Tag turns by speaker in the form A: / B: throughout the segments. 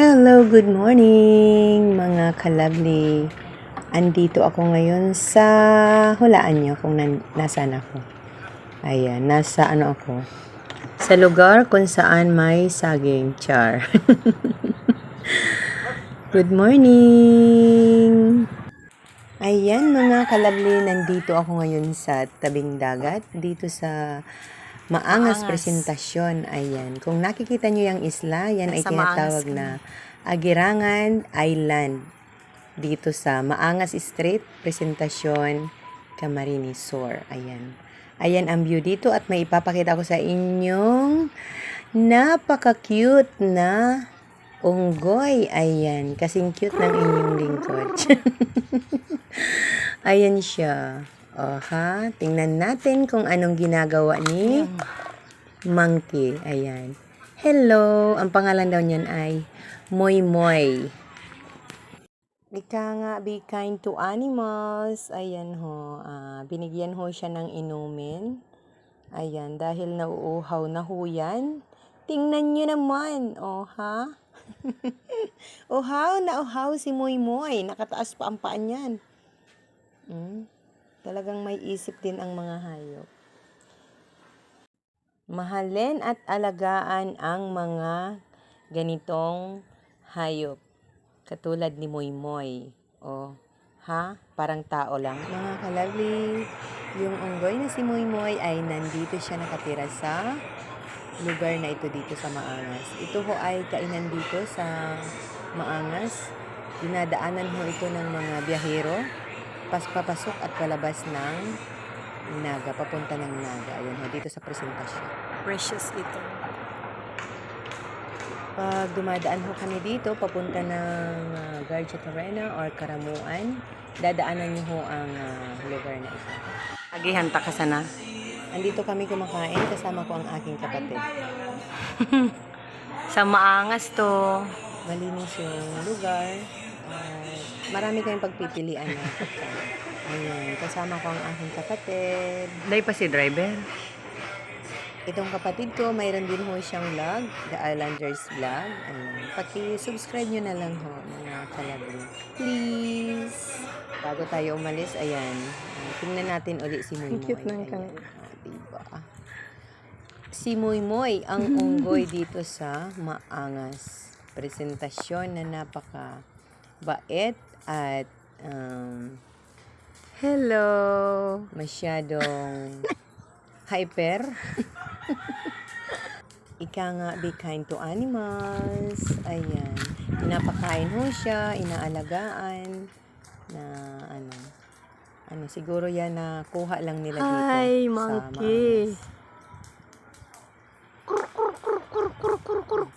A: Hello, good morning mga kalabli. Andito ako ngayon sa, hulaan nyo kung nasaan ako. Ayan, nasa ano ako. Sa lugar kung saan may saging, char. Good morning! Ayan mga kalabli, nandito ako ngayon sa tabing dagat, dito sa Maangas Presentasyon. Ayan. Kung nakikita nyo yung isla, yan ay tinatawag na Agirangan Island. Dito sa Maangas Street, Presentasyon, Camarines Sur. Ayan. Ayan ang view dito at may ipapakita ko sa inyong napaka-cute na unggoy. Ayan. Kasing cute ng inyong lingkod. Ayan siya. Ha? Tingnan natin kung anong ginagawa ni Monkey. Ayan. Hello! Ang pangalan daw niyan ay Moy Moy. Ika nga, be kind to animals. Ayan ho. Binigyan ho siya ng inumin. Ayan. Dahil nauuhaw na ho yan. Tingnan nyo naman. Ha? Uhaw na uhaw si Moy Moy. Nakataas pa ang paan yan. Talagang may isip din ang mga hayop. Mahalin at alagaan ang mga ganitong hayop. Katulad ni Moy Moy. Ha? Parang tao lang. Mga kalabli, yung unggoy na si Moy Moy ay nandito siya nakatira sa lugar na ito dito sa Maangas. Ito ho ay kainan dito sa Maangas. Dinadaanan ho ito ng mga biyahero. Papasok at palabas ng Naga, papunta ng Naga. Ayan ho, dito sa presentasyon.
B: Precious ito.
A: Pag dumadaan ho kami dito, papunta ng Garcia Torrena or Karamuan, dadaanan niyo ho ang lugar na ito.
B: Agihan ta ka sana.
A: Andito kami kumakain, kasama ko ang aking kapatid.
B: Sa Maangas to.
A: Malinis yung lugar. Marami kayong pagpipilian na pagkain. Ayan, kasama ko ang aking kapatid.
B: Day pa si driver.
A: Itong kapatid ko, mayroon din ho siyang vlog, The Islanders Vlog. Ayan, paki-subscribe nyo na lang ho, mga kalabli. Please! Bago tayo umalis, ayan, tingnan natin uli si Moy Moy.
B: Cute ng
A: ayan, diba? Si Moy Moy, ang unggoy dito sa Maangas. Presentasyon na napaka-bait at hello! Masyadong hyper. Ika nga, be kind to animals. Ayan. Pinapakain ho siya, inaalagaan na siguro yan na kuha lang nila dito.
B: Hi,
A: sa
B: monkey.
A: Maangas.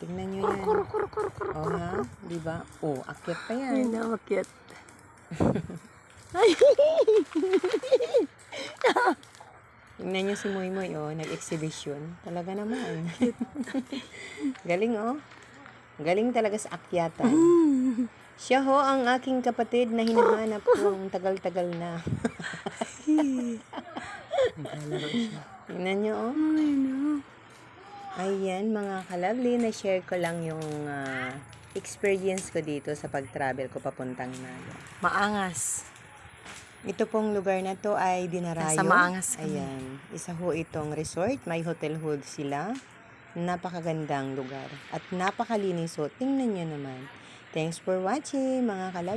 A: Tingnan nyo yan. Ha? Diba? Akyat pa yan.
B: Ay, namakit.
A: Tingnan nyo si Moy Moy, nag-exhibition. Talaga naman. Galing, Galing talaga sa akyatan. Siya ho ang aking kapatid na hinahanap kong tagal-tagal na. Tingnan nyo, Ayan, mga kalabli, na-share ko lang yung experience ko dito sa pag-travel ko papuntang Naga.
B: Maangas.
A: Ito pong lugar na to ay Dinarayo.
B: Sa Maangas kami.
A: Ayan. Isa ho itong resort. May hotel ho sila. Napakagandang lugar. At napakalinis ho. Tingnan nyo naman. Thanks for watching, mga kalab.